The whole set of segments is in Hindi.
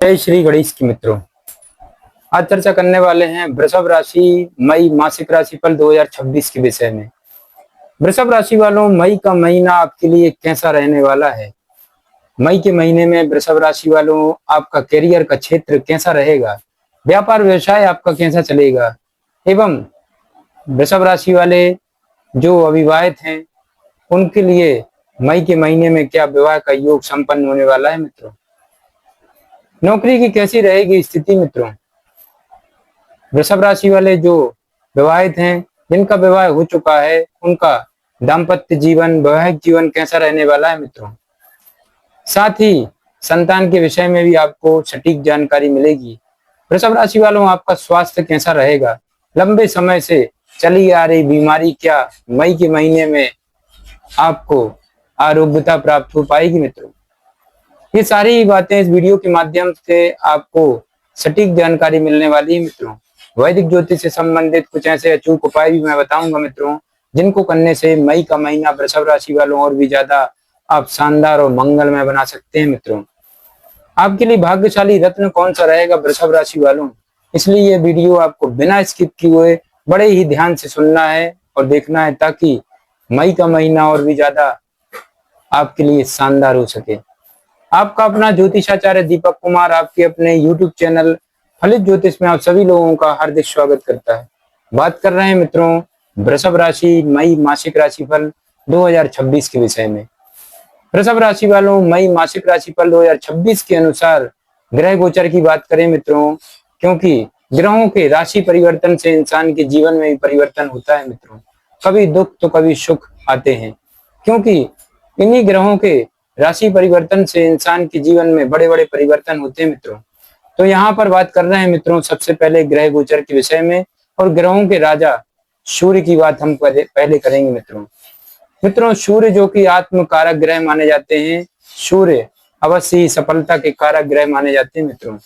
जय श्री गणेश की मित्रों। आज चर्चा करने वाले हैं वृषभ राशि मई मासिक राशिफल 2026 के विषय में। वृषभ राशि वालों, मई का महीना आपके लिए कैसा रहने वाला है? मई के महीने में वृषभ राशि वालों, आपका करियर का क्षेत्र कैसा रहेगा? व्यापार व्यवसाय आपका कैसा चलेगा? एवं वृषभ राशि वाले जो अविवाहित हैं उनके लिए मई के महीने में क्या विवाह का योग संपन्न होने वाला है मित्रों? नौकरी की कैसी रहेगी स्थिति मित्रों? वृषभ राशि वाले जो विवाहित हैं, जिनका विवाह हो चुका है, उनका दाम्पत्य जीवन, वैवाहिक जीवन कैसा रहने वाला है मित्रों? साथ ही संतान के विषय में भी आपको सटीक जानकारी मिलेगी। वृषभ राशि वालों, आपका स्वास्थ्य कैसा रहेगा? लंबे समय से चली आ रही बीमारी क्या मई के महीने में आपको आरोग्यता प्राप्त हो पाएगी मित्रों? ये सारी बातें इस वीडियो के माध्यम से आपको सटीक जानकारी मिलने वाली है मित्रों। वैदिक ज्योतिष से संबंधित कुछ ऐसे अचूक उपाय भी मैं बताऊंगा मित्रों, जिनको करने से मई का महीना वृषभ राशि वालों और भी ज्यादा आप शानदार और मंगलमय बना सकते हैं मित्रों। आपके लिए भाग्यशाली रत्न कौन सा रहेगा वृषभ राशि वालों? इसलिए ये वीडियो आपको बिना स्किप किए हुए बड़े ही ध्यान से सुनना है और देखना है, ताकि मई का महीना और भी ज्यादा आपके लिए शानदार हो सके। आपका अपना ज्योतिषाचार्य दीपक कुमार आपके अपने YouTube चैनल फलित ज्योतिष में आप सभी लोगों का हार्दिक स्वागत करता है। बात कर रहे हैं मित्रों वृषभ राशि मई मासिक राशिफल 2026 के विषय में। वृषभ राशि वालों, मई मासिक राशिफल 2026 के अनुसार ग्रह गोचर की बात करें मित्रों, क्योंकि ग्रहों के राशि परिवर्तन से इंसान के जीवन में भी परिवर्तन होता है मित्रों। कभी दुख तो कभी सुख आते हैं, क्योंकि इन्हीं ग्रहों के राशि परिवर्तन से इंसान के जीवन में बड़े बड़े परिवर्तन होते हैं मित्रों। तो यहाँ पर बात कर रहे हैं मित्रों सबसे पहले ग्रह गोचर के विषय में, और ग्रहों के राजा सूर्य की बात हम पहले करेंगे मित्रों। मित्रों, सूर्य जो कि आत्म कारक ग्रह माने जाते हैं, सूर्य अवश्य ही सफलता के कारक ग्रह माने जाते हैं मित्रों।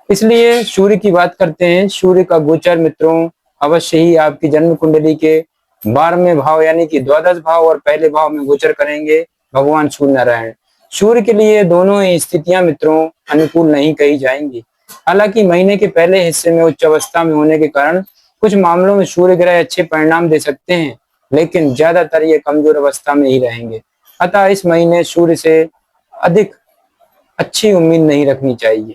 इसलिए सूर्य की बात करते हैं। सूर्य का गोचर मित्रों अवश्य ही आपकी जन्म कुंडली के 12वें भाव यानी कि द्वादश भाव और पहले भाव में गोचर करेंगे भगवान सूर्य नारायण। सूर्य के लिए दोनों ही स्थितियां मित्रों अनुकूल नहीं कही जाएंगी। हालांकि महीने के पहले हिस्से में उच्च अवस्था में होने के कारण कुछ मामलों में सूर्य ग्रह अच्छे परिणाम दे सकते हैं, लेकिन ज्यादातर ये कमजोर अवस्था में ही रहेंगे। अतः इस महीने सूर्य से अधिक अच्छी उम्मीद नहीं रखनी चाहिए।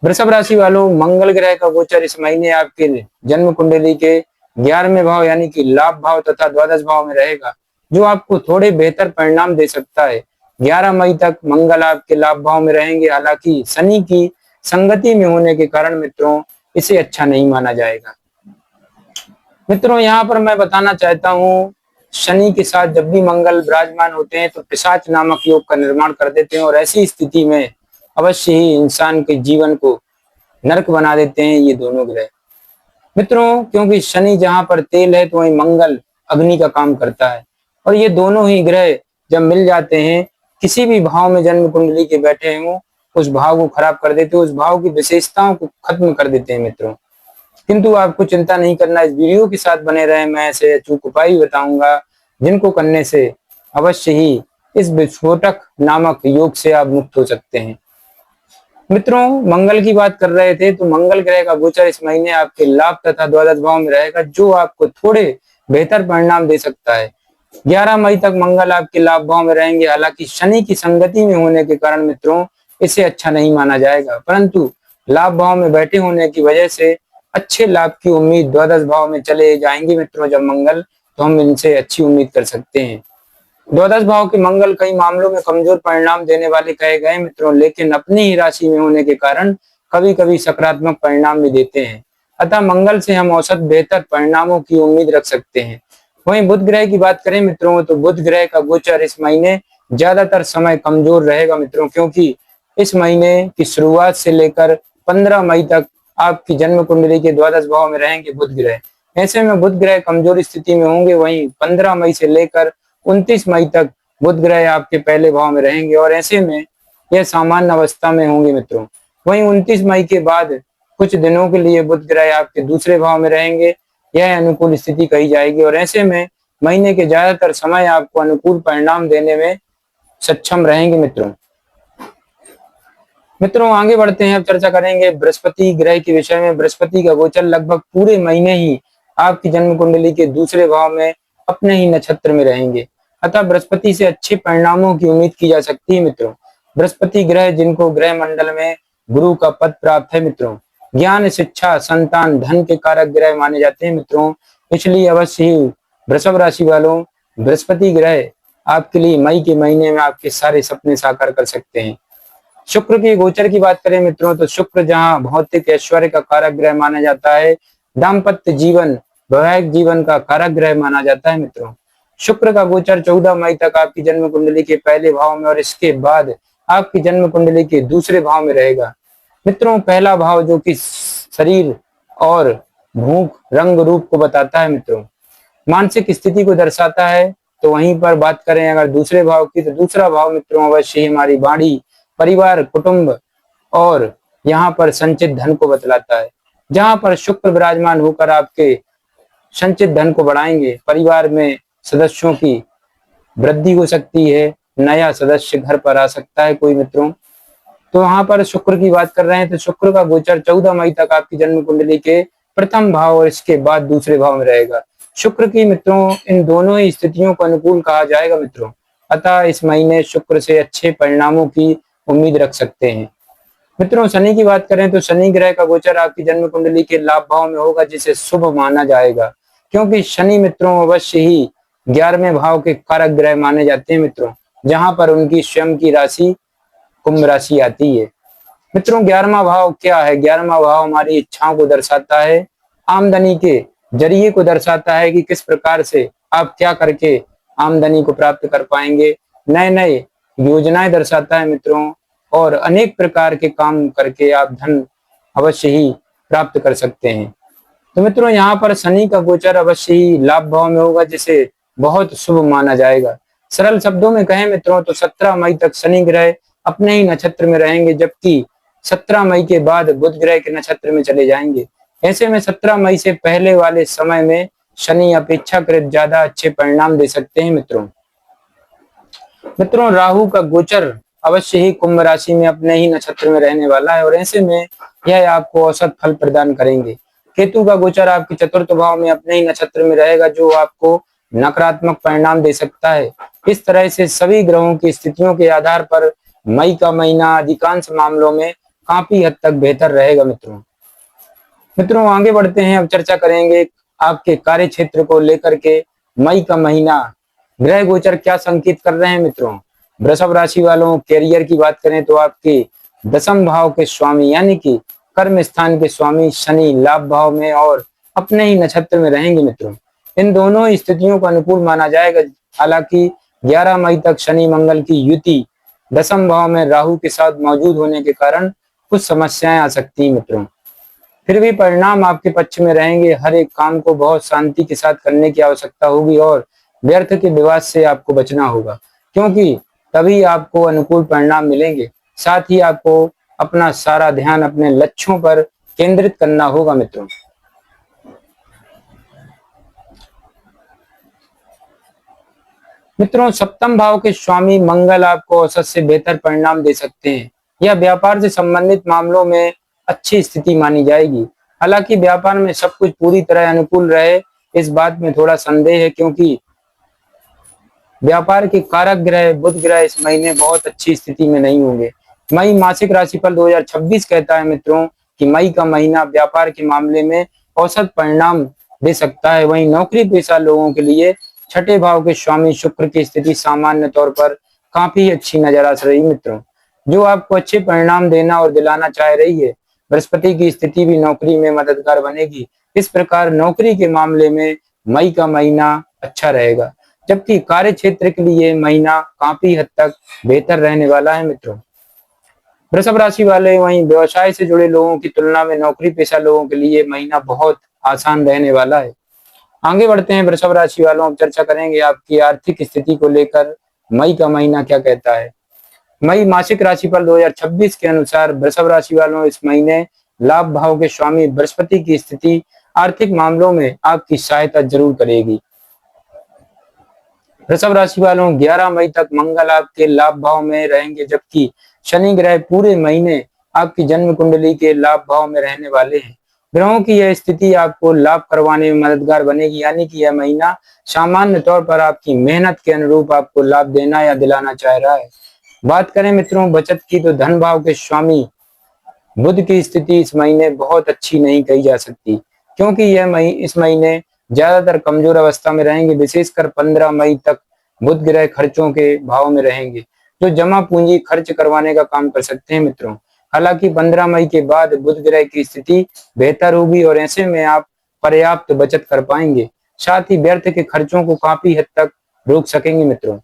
वृषभ राशि वालों, मंगल ग्रह का गोचर इस महीने आपके जन्म कुंडली के 11वें भाव यानी कि लाभ भाव तथा द्वादश भाव में रहेगा, जो आपको थोड़े बेहतर परिणाम दे सकता है। 11 मई तक मंगल आपके लाभ भाव में रहेंगे। हालांकि शनि की संगति में होने के कारण मित्रों इसे अच्छा नहीं माना जाएगा। मित्रों, यहाँ पर मैं बताना चाहता हूँ, शनि के साथ जब भी मंगल विराजमान होते हैं तो पिशाच नामक योग का निर्माण कर देते हैं, और ऐसी स्थिति में अवश्य ही इंसान के जीवन को नरक बना देते हैं ये दोनों ग्रह मित्रों। क्योंकि शनि जहां पर तेल है तो वहीं मंगल अग्नि का काम करता है, और ये दोनों ही ग्रह जब मिल जाते हैं, किसी भी भाव में जन्म कुंडली के बैठे हों, उस भाव को खराब कर देते हैं, उस भाव की विशेषताओं को खत्म कर देते हैं मित्रों। किंतु आपको चिंता नहीं करना, इस वीडियो के साथ बने रहे, मैं ऐसे अचूक उपाय बताऊंगा जिनको करने से अवश्य ही इस विस्फोटक नामक योग से आप मुक्त हो सकते हैं। मित्रों, मंगल की बात कर रहे थे, तो मंगल ग्रह का गोचर इस महीने आपके लाभ तथा द्वादश भाव में रहेगा, जो आपको थोड़े बेहतर परिणाम दे सकता है। 11 मई तक मंगल आपके लाभ भाव में रहेंगे। हालांकि शनि की संगति में होने के कारण मित्रों इसे अच्छा नहीं माना जाएगा, परंतु लाभ भाव में बैठे होने की वजह से अच्छे लाभ की उम्मीद द्वादश भाव में चले जाएंगे मित्रों जब मंगल, तो हम इनसे अच्छी उम्मीद कर सकते हैं। द्वादश भाव के मंगल कई मामलों में कमजोर परिणाम देने वाले कहे गए मित्रों, लेकिन अपनी ही राशि में होने के कारण कभी कभी सकारात्मक परिणाम भी देते हैं। अतः मंगल से हम औसत बेहतर परिणामों की उम्मीद रख सकते हैं। वहीं बुध ग्रह की बात करें मित्रों, तो बुध ग्रह का गोचर इस महीने ज्यादातर समय कमजोर रहेगा मित्रों, क्योंकि इस महीने की शुरुआत से लेकर 15 मई तक आपकी जन्म कुंडली के द्वादश भाव में रहेंगे बुध ग्रह। ऐसे में बुध ग्रह कमजोर स्थिति में होंगे। वहीं 15 मई से लेकर 29 मई तक बुध ग्रह आपके पहले भाव में रहेंगे, और ऐसे में यह सामान्य अवस्था में होंगे मित्रों। वहीं 29 मई के बाद कुछ दिनों के लिए बुध ग्रह आपके दूसरे भाव में रहेंगे। यह अनुकूल स्थिति कही जाएगी, और ऐसे में महीने के ज्यादातर समय आपको अनुकूल परिणाम देने में सक्षम रहेंगे मित्रों। मित्रों आगे बढ़ते हैं, अब चर्चा करेंगे बृहस्पति ग्रह के विषय में। बृहस्पति का गोचर लगभग पूरे महीने ही आपकी जन्म कुंडली के दूसरे भाव में अपने ही नक्षत्र में रहेंगे, अतः बृहस्पति से अच्छे परिणामों की उम्मीद की जा सकती है मित्रों। बृहस्पति ग्रह जिनको ग्रह मंडल में गुरु का पद प्राप्त है मित्रों, ज्ञान, शिक्षा, संतान, धन के कारक ग्रह माने जाते हैं मित्रों। इसलिए अवश्य ही वृषभ राशि वालों, बृहस्पति ग्रह आपके लिए मई के महीने में आपके सारे सपने साकार कर सकते हैं। शुक्र की गोचर की बात करें मित्रों, तो शुक्र जहां भौतिक ऐश्वर्य का कारक ग्रह माना जाता है, दाम्पत्य जीवन, वैवाहिक जीवन का कारक ग्रह माना जाता है मित्रों। शुक्र का गोचर 14 मई तक आपकी जन्म कुंडली के पहले भाव में और इसके बाद आपकी जन्म कुंडली के दूसरे भाव में रहेगा मित्रों। पहला भाव जो कि शरीर और भूख, रंग, रूप को बताता है मित्रों, मानसिक स्थिति को दर्शाता है। तो वहीं पर बात करें अगर दूसरे भाव की, तो दूसरा भाव मित्रों अवश्य ही हमारी वाणी, परिवार, कुटुंब और यहाँ पर संचित धन को बतलाता है। जहां पर शुक्र विराजमान होकर आपके संचित धन को बढ़ाएंगे, परिवार में सदस्यों की वृद्धि हो सकती है, नया सदस्य घर पर आ सकता है कोई मित्रों। तो वहां पर शुक्र की बात कर रहे हैं, तो शुक्र का गोचर 14 मई तक आपकी जन्म कुंडली के प्रथम भाव और इसके बाद दूसरे भाव में रहेगा। शुक्र की मित्रों इन दोनों ही स्थितियों को अनुकूल कहा जाएगा मित्रों, अतः इस महीने शुक्र से अच्छे परिणामों की उम्मीद रख सकते हैं। मित्रों शनि की बात करें तो शनि ग्रह का गोचर आपकी जन्म कुंडली के लाभ भाव में होगा, जिसे शुभ माना जाएगा, क्योंकि शनि मित्रों अवश्य ही 11वें भाव के कारक ग्रह माने जाते हैं मित्रों, जहां पर उनकी स्वयं की राशि कुंभ राशि आती है। मित्रों 11वां भाव क्या है? 11वां भाव हमारी इच्छाओं को दर्शाता है, आमदनी के जरिए को दर्शाता है कि किस प्रकार से आप क्या करके आमदनी को प्राप्त कर पाएंगे, नए नए योजनाएं दर्शाता है मित्रों, और अनेक प्रकार के काम करके आप धन अवश्य ही प्राप्त कर सकते हैं। तो मित्रों यहाँ पर शनि का गोचर अवश्य ही लाभ भाव में होगा, जिसे बहुत शुभ माना जाएगा। सरल शब्दों में कहें मित्रों तो 17 मई तक शनि ग्रह अपने ही नक्षत्र में रहेंगे, जबकि 17 मई के बाद बुध ग्रह के नक्षत्र में चले जाएंगे। ऐसे में 17 मई से पहले वाले समय में शनि अपेक्षाकृत ज्यादा अच्छे परिणाम दे सकते हैं मित्रों। मित्रों राहु का गोचर अवश्य ही कुंभ राशि में अपने ही नक्षत्र में रहने वाला है और ऐसे में यह आपको औसत फल प्रदान करेंगे। केतु का गोचर आपके चतुर्थ भाव में अपने ही नक्षत्र में रहेगा, जो आपको नकारात्मक परिणाम दे सकता है। इस तरह से सभी ग्रहों की स्थितियों के आधार पर मई का महीना अधिकांश मामलों में काफी हद तक बेहतर रहेगा मित्रों। मित्रों आगे बढ़ते हैं, अब चर्चा करेंगे आपके कार्य क्षेत्र को लेकर के मई का महीना ग्रह गोचर क्या संकेत कर रहे हैं मित्रों। वृषभ राशि वालों कैरियर की बात करें तो आपके 10वें भाव के स्वामी यानी कि कर्म स्थान के स्वामी शनि लाभ भाव में और अपने ही नक्षत्र में रहेंगे मित्रों। इन दोनों स्थितियों को अनुकूल माना जाएगा। हालांकि 11 मई तक शनि मंगल की युति 10वें भाव में राहु के साथ मौजूद होने के कारण कुछ समस्याएं आ सकती हैं मित्रों। फिर भी परिणाम आपके पक्ष में रहेंगे। हर एक काम को बहुत शांति के साथ करने की आवश्यकता होगी और व्यर्थ के विवाद से आपको बचना होगा, क्योंकि तभी आपको अनुकूल परिणाम मिलेंगे। साथ ही आपको अपना सारा ध्यान अपने लक्ष्यों पर केंद्रित करना होगा मित्रों। मित्रों 7वें भाव के स्वामी मंगल आपको औसत से बेहतर परिणाम दे सकते हैं। यह व्यापार से संबंधित मामलों में अच्छी स्थिति मानी जाएगी। हालांकि व्यापार में सब कुछ पूरी तरह अनुकूल रहे इस बात में थोड़ा संदेह है, क्योंकि व्यापार के कारक ग्रह बुध ग्रह इस महीने बहुत अच्छी स्थिति में नहीं होंगे। मई मासिक राशिफल 2026 कहता है मित्रों कि मई का महीना व्यापार के मामले में औसत परिणाम दे सकता है। वहीं नौकरी पेशा लोगों के लिए 6ठे भाव के स्वामी शुक्र की स्थिति सामान्य तौर पर काफी अच्छी नजर आ रही मित्रों, जो आपको अच्छे परिणाम देना और दिलाना चाह रही है। बृहस्पति की स्थिति भी नौकरी में मददगार बनेगी। इस प्रकार नौकरी के मामले में मई का महीना अच्छा रहेगा, जबकि कार्य क्षेत्र के लिए महीना काफी हद तक बेहतर रहने वाला है मित्रों। वृषभ राशि वाले वहीं व्यवसाय से जुड़े लोगों की तुलना में नौकरी पेशा लोगों के लिए महीना बहुत आसान रहने वाला है। आगे बढ़ते हैं वृषभ राशि वालों, अब चर्चा करेंगे आपकी आर्थिक स्थिति को लेकर मई का महीना क्या कहता है। मई मासिक राशिफल 2026 के अनुसार वृषभ राशि वालों इस महीने लाभ भाव के स्वामी बृहस्पति की स्थिति आर्थिक मामलों में आपकी सहायता जरूर करेगी। वृषभ राशि वालों 11 मई तक मंगल आपके लाभ भाव में रहेंगे, जबकि शनि ग्रह पूरे महीने आपकी जन्म कुंडली के लाभ भाव में रहने वाले हैं। ग्रहों की यह स्थिति आपको लाभ करवाने में मददगार बनेगी, यानी कि यह महीना सामान्य तौर पर आपकी मेहनत के अनुरूप आपको लाभ देना या दिलाना चाह रहा है। बात करें मित्रों बचत की, तो धन भाव के स्वामी बुध की स्थिति इस महीने बहुत अच्छी नहीं कही जा सकती, क्योंकि इस महीने ज्यादातर कमजोर अवस्था में रहेंगे। विशेषकर 15 मई तक बुध ग्रह खर्चों के भाव में रहेंगे, जो जमा पूंजी खर्च करवाने का काम कर सकते हैं मित्रों। हालांकि 15 मई के बाद बुध ग्रह की स्थिति बेहतर होगी और ऐसे में आप पर्याप्त बचत कर पाएंगे, साथ ही व्यर्थ के खर्चों को काफी हद तक रोक सकेंगे मित्रों।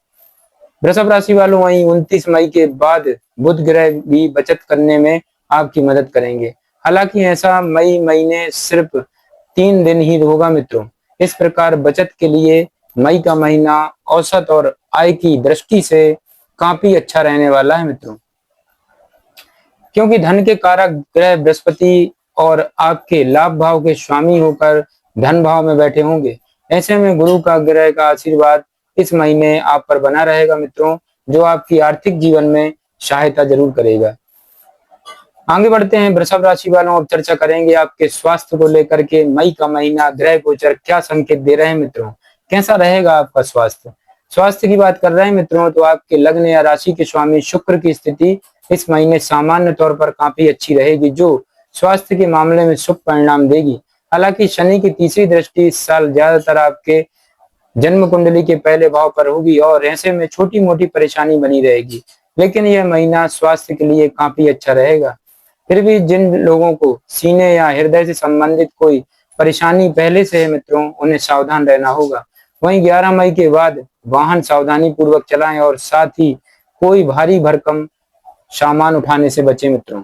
वृषभ राशि वालों, वहीं 29 मई के बाद बुध ग्रह भी बचत करने में आपकी मदद करेंगे। हालांकि ऐसा मई महीने सिर्फ 3 दिन ही होगा मित्रों। इस प्रकार बचत के लिए मई का महीना औसत और आय की दृष्टि से काफी अच्छा रहने वाला है मित्रों, क्योंकि धन के कारक ग्रह बृहस्पति और आपके लाभ भाव के स्वामी होकर धन भाव में बैठे होंगे। ऐसे में गुरु का ग्रह का आशीर्वाद इस महीने आप पर बना रहेगा मित्रों, जो आपकी आर्थिक जीवन में सहायता जरूर करेगा। आगे बढ़ते हैं वृषभ राशि वालों, अब चर्चा करेंगे आपके स्वास्थ्य को लेकर के। मई का महीना ग्रह गोचर क्या संकेत दे रहे हैं मित्रों, कैसा रहेगा आपका स्वास्थ्य। स्वास्थ्य की बात कर रहे हैं मित्रों, तो आपके लग्न या राशि के स्वामी शुक्र की स्थिति इस महीने सामान्य तौर पर काफी अच्छी रहेगी, जो स्वास्थ्य के मामले में शुभ परिणाम देगी। हालांकि शनि की तीसरी दृष्टि इस साल ज्यादातर आपके जन्म कुंडली के पहले भाव पर होगी और ऐसे में छोटी मोटी परेशानी बनी रहेगी, लेकिन यह महीना स्वास्थ्य के लिए काफी अच्छा रहेगा। फिर भी जिन लोगों को सीने या हृदय से संबंधित कोई परेशानी पहले से है मित्रों, उन्हें सावधान रहना होगा। वहीं 11 मई के बाद वाहन सावधानी पूर्वक चलाएं और साथ ही कोई भारी भरकम सामान उठाने से बचें मित्रों।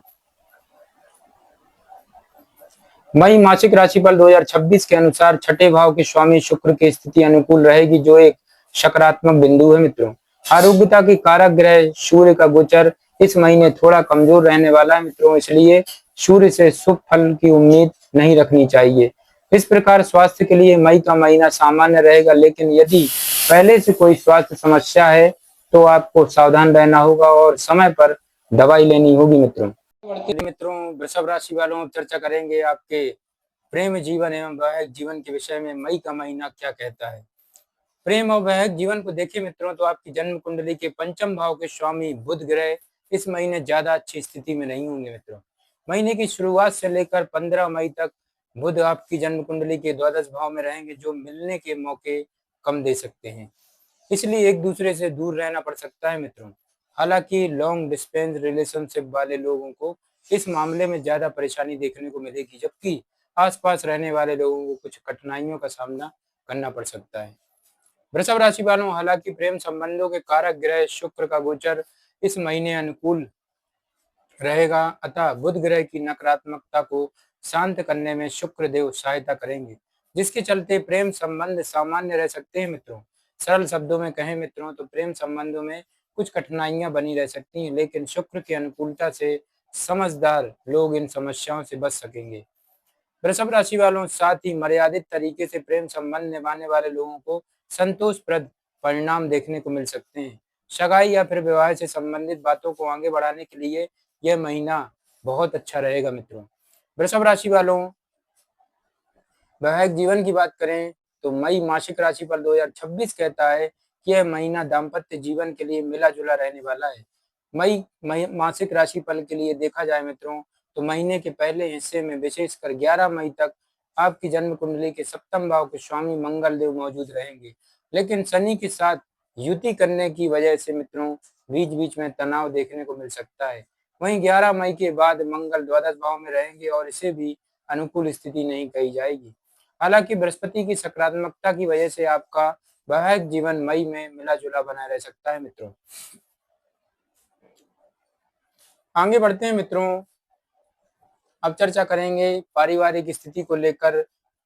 मई मासिक राशिफल 2026 के अनुसार छठे भाव के स्वामी शुक्र की स्थिति अनुकूल रहेगी, जो एक सकारात्मक बिंदु है मित्रों। आरोग्यता के कारक ग्रह सूर्य का गोचर इस महीने थोड़ा कमजोर रहने वाला है मित्रों, इसलिए सूर्य से शुभ फल की उम्मीद नहीं रखनी चाहिए। इस प्रकार स्वास्थ्य के लिए मई का महीना सामान्य रहेगा, लेकिन यदि पहले से कोई स्वास्थ्य समस्या है तो आपको सावधान रहना होगा और समय पर दवाई लेनी होगी मित्रों। मित्रों वृषभ राशि वालों, अब चर्चा करेंगे आपके प्रेम जीवन एवं वैवाहिक जीवन के विषय में मई का महीना क्या कहता है। प्रेम और वैवाहिक जीवन को देखिए मित्रों, तो आपकी जन्म कुंडली के पंचम भाव के स्वामी बुध ग्रह इस महीने ज्यादा अच्छी स्थिति में नहीं होंगे मित्रों। महीने की शुरुआत से लेकर 15 मई तक बुध आपकी जन्म कुंडली के द्वादश भाव में रहेंगे, जो मिलने के मौके कम दे सकते हैं, इसलिए एक दूसरे से दूर रहना पड़ सकता है मित्रों। हालांकि लॉन्ग डिस्टेंस रिलेशनशिप वाले लोगों को इस मामले में ज्यादा परेशानी देखने को मिलेगी, जबकि आसपास रहने वाले लोगों को कुछ कठिनाइयों का सामना करना पड़ सकता है। वृषभ राशि वालों, हालांकि प्रेम संबंधों के कारक ग्रह शुक्र का गोचर इस महीने अनुकूल रहेगा, अतः बुध ग्रह की नकारात्मकता को शांत करने में शुक्र देव सहायता करेंगे, जिसके चलते प्रेम संबंध सामान्य रह सकते हैं मित्रों। सरल शब्दों में कहें मित्रों, तो प्रेम संबंधों में कुछ कठिनाइयां बनी रह सकती हैं, लेकिन शुक्र की अनुकूलता से समझदार लोग इन समस्याओं से बच सकेंगे। वृषभ राशि वालों, साथ ही मर्यादित तरीके से प्रेम संबंध निभाने वाले लोगों को संतोषप्रद परिणाम देखने को मिल सकते हैं। सगाई या फिर विवाह से संबंधित बातों को आगे बढ़ाने के लिए यह महीना बहुत अच्छा रहेगा मित्रों। वृषभ राशि वालों, वैवाहिक जीवन की बात करें तो मई मासिक राशिफल 2026 कहता है कि यह महीना दाम्पत्य जीवन के लिए मिला जुला रहने वाला है। मई मासिक राशिफल के लिए देखा जाए मित्रों, तो महीने के पहले हिस्से में विशेषकर 11 मई तक आपकी जन्म कुंडली के सप्तम भाव के स्वामी मंगल देव मौजूद रहेंगे, लेकिन शनि के साथ युति करने की वजह से मित्रों बीच बीच में तनाव देखने को मिल सकता है। वहीं 11 मई के बाद मंगल द्वादश भाव में रहेंगे और इसे भी अनुकूल स्थिति नहीं कही जाएगी। हालांकि बृहस्पति की सकारात्मकता की वजह से आपका वैवाहिक जीवन मई में मिला जुला बना रह सकता है मित्रों। आगे बढ़ते हैं मित्रों, अब चर्चा करेंगे पारिवारिक स्थिति को लेकर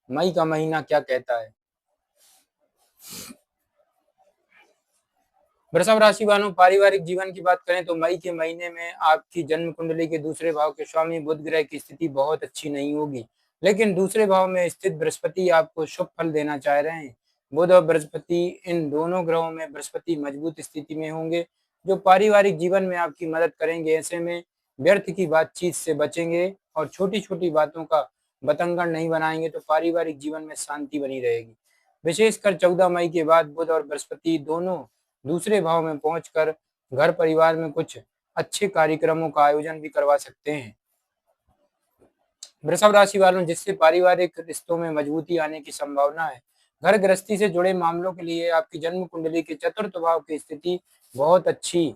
मई का महीना क्या कहता है। वृषभ राशि वालों, पारिवारिक जीवन की बात करें तो मई के महीने में आपकी जन्म कुंडली के दूसरे भाव के स्वामी बुध ग्रह की स्थिति बहुत अच्छी नहीं होगी, लेकिन दूसरे भाव में स्थित बृहस्पति आपको शुभ फल देना चाह रहे हैं। बुध और बृहस्पति, इन दोनों ग्रहों में बृहस्पति मजबूत स्थिति में होंगे, जो पारिवारिक जीवन में आपकी मदद करेंगे। ऐसे में व्यर्थ की बातचीत से बचेंगे और छोटी छोटी बातों का बतंगड़ नहीं बनाएंगे तो पारिवारिक जीवन में शांति बनी रहेगी। विशेषकर 14 मई के बाद बुध और बृहस्पति दोनों दूसरे भाव में पहुंचकर घर परिवार में कुछ अच्छे कार्यक्रमों का आयोजन भी करवा सकते हैं। वृषभ राशि वालों, जिससे पारिवारिक रिश्तों में मजबूती आने की संभावना है। घर गृहस्थी से जुड़े मामलों के लिए आपकी जन्म कुंडली के चतुर्थ भाव की स्थिति बहुत अच्छी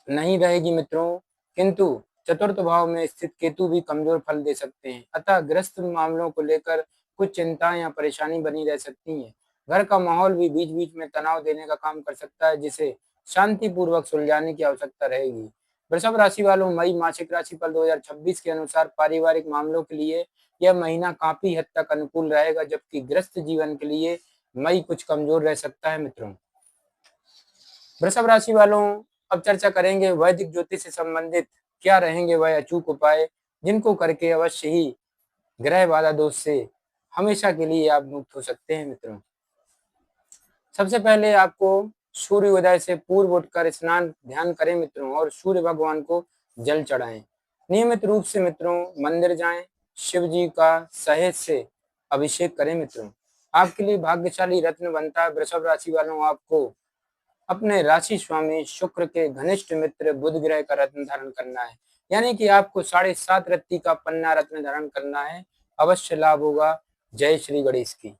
नहीं रहेगी मित्रों, किंतु चतुर्थ भाव में स्थित केतु भी कमजोर फल दे सकते हैं। अतः गृहस्थ मामलों को लेकर कुछ चिंताएं या परेशानी बनी रह सकती हैं। घर का माहौल भी बीच बीच में तनाव देने का काम कर सकता है, जिसे शांतिपूर्वक सुलझाने की आवश्यकता रहेगी। वृषभ राशि वालों, मई मासिक राशिफल 2026 के अनुसार पारिवारिक मामलों के लिए यह महीना काफी हद तक अनुकूल रहेगा, जबकि गृहस्थ जीवन के लिए मई कुछ कमजोर रह सकता है मित्रों। वृषभ राशि वालों, अब चर्चा करेंगे वैदिक ज्योतिष से संबंधित क्या रहेंगे वह अचूक उपाय, जिनको करके अवश्य ही ग्रह बाधा दोष से हमेशा के लिए आप मुक्त हो सकते हैं मित्रों। सबसे पहले आपको सूर्य उदय से पूर्व उठकर स्नान ध्यान करें मित्रों और सूर्य भगवान को जल चढ़ाएं। नियमित रूप से मित्रों मंदिर जाएं, शिव जी का सहेज से अभिषेक करें मित्रों। आपके लिए भाग्यशाली रत्न बनता है वृषभ राशि वालों, आपको अपने राशि स्वामी शुक्र के घनिष्ठ मित्र बुध ग्रह का रत्न धारण करना है, यानी कि आपको 7.5 रत्ती का पन्ना रत्न धारण करना है। अवश्य लाभ होगा। जय श्री गणेश की।